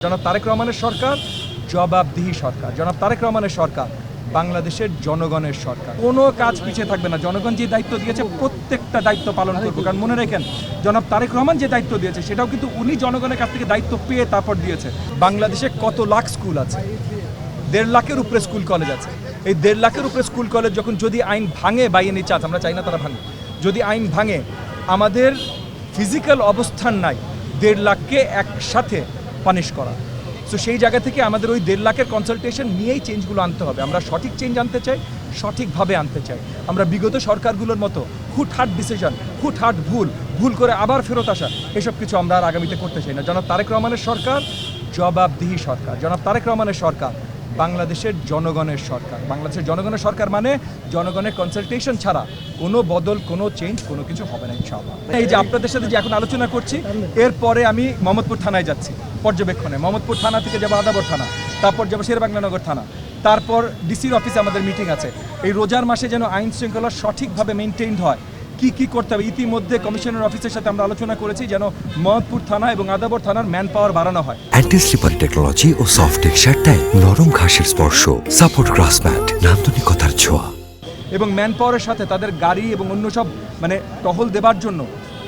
জনাব তারেক রহমানের সরকার জবাবদিহি সরকার। জনাব তারেক রহমানের সরকার বাংলাদেশের জনগণের সরকার। কোনো কাজ পিছিয়ে থাকবে না। জনগণ যে দায়িত্ব দিয়েছে প্রত্যেকটা দায়িত্ব পালন করবো। কারণ মনে রাখেন, জনাব তারেক রহমান যে দায়িত্ব দিয়েছে সেটাও কিন্তু উনি জনগণের কাছ থেকে দায়িত্ব পেয়ে তারপর দিয়েছে। বাংলাদেশে কত লাখ স্কুল আছে? 1.5 লাখের উপরে স্কুল কলেজ আছে। এই 1.5 লাখের উপরে স্কুল কলেজ যখন যদি আইন ভাঙে বাই এনি চান্স, আমরা চাই না তারা ভাঙে, যদি আইন ভাঙে, আমাদের ফিজিক্যাল অবস্থান নাই 1.5 লাখকে একসাথে পানিশ করা। সো সেই জায়গা থেকে আমাদের ওই 1.5 লাখের কনসালটেশন নিয়েই চেঞ্জগুলো আনতে হবে। আমরা সঠিক চেঞ্জ আনতে চাই, সঠিকভাবে আনতে চাই। আমরা বিগত সরকারগুলোর মতো হুটহাট ডিসিশন, হুটহাট ভুল করে আবার ফেরত আসা, এসব কিছু আমরা আর আগামীতে করতে চাই না। জনাব তারেক রহমানের সরকার জবাবদিহি সরকার। জনাব তারেক রহমানের সরকার বাংলাদেশের জনগণের সরকার। বাংলাদেশের জনগণের সরকার মানে জনগণের কনসালটেশন ছাড়া কোনো বদল, কোনো চেঞ্জ, কোনো কিছু হবে না ইনশাআল্লাহ। এই যে আপনাদের সাথে যে এখন আলোচনা করছি, এরপরে আমি মোহাম্মদপুর থানায় যাচ্ছি পর্যবেক্ষণে। মোহাম্মদপুর থানা থেকে যাবো আদাবর থানা, তারপর যাবো শেরেবাংলানগর থানা, তারপর ডিসির অফিসে আমাদের মিটিং আছে। এই রোজার মাসে যেন আইন শৃঙ্খলা সঠিকভাবে মেনটেইনড হয়, কি করতে হবে, ইতিমধ্যে কমিশনার অফিসের সাথে আমরা আলোচনা করেছি যেন মোহাম্মদপুর থানা এবং আদাবর থানার ম্যান পাওয়ার বাড়ানো হয়। অ্যান্টি স্লিপার টেকনোলজি ও সফট টেক্সচার টাইল, নরম ঘাসের স্পর্শ, সাপোর্ট গ্রাস ম্যাট, নান্দনিকতার ছোঁয়া। এবং ম্যান পাওয়ারের সাথে তাদের গাড়ি এবং অন্য সব টহল দেবার জন্য,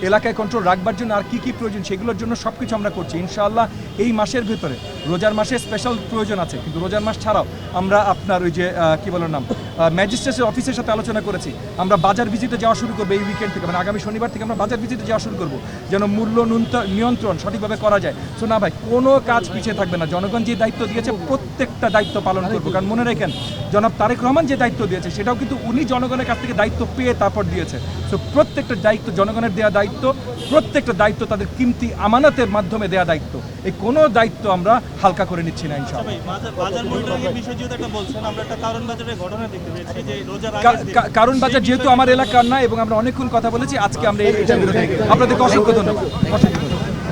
এলাকায় কন্ট্রোল রাখবার জন্য আর কি প্রয়োজন সেগুলোর জন্য সব কিছু আমরা করছি ইনশাআল্লাহ। এই মাসের ভিতরে, রোজার মাসে স্পেশাল প্রয়োজন আছে, কিন্তু রোজার মাস ছাড়াও আমরা আপনার ওই যে কী বলার নাম ম্যাজিস্ট্রেটের অফিসের সাথে আলোচনা করেছি। আমরা বাজার ভিজিটে যাওয়া শুরু করবো এই উইকেন্ড থেকে, আগামী শনিবার থেকে আমরা বাজার ভিজিটে যাওয়া শুরু করবো, যেন মূল্য নিয়ন্ত্রণ সঠিকভাবে করা যায়। সো না ভাই, কোনো কাজ পিছিয়ে থাকবে না। জনগণ যে দায়িত্ব দিয়েছে প্রত্যেকটা দায়িত্ব পালন করবো। কারণ মনে রাখেন, জনাব তারেক রহমান যে দায়িত্ব দিয়েছে সেটাও কিন্তু উনি জনগণের কাছ থেকে দায়িত্ব পেয়ে তারপর দিয়েছে। সো প্রত্যেকটা দায়িত্ব জনগণের দেওয়া দায়িত্ব, প্রত্যেকটা দায়িত্ব তাদের কিমতি আমানতের মাধ্যমে দেওয়া দায়িত্ব। এই কোনো দায়িত্ব আমরা হালকা করে নিচ্ছি না ইনশাআল্লাহ। কারণ বাজার যেহেতু আমার এলাকার না এবং আমরা অনেকক্ষণ কথা বলেছি, আজকে আমরা এটার বিরুদ্ধে। আপনাদেরকে অসংখ্য ধন্যবাদ।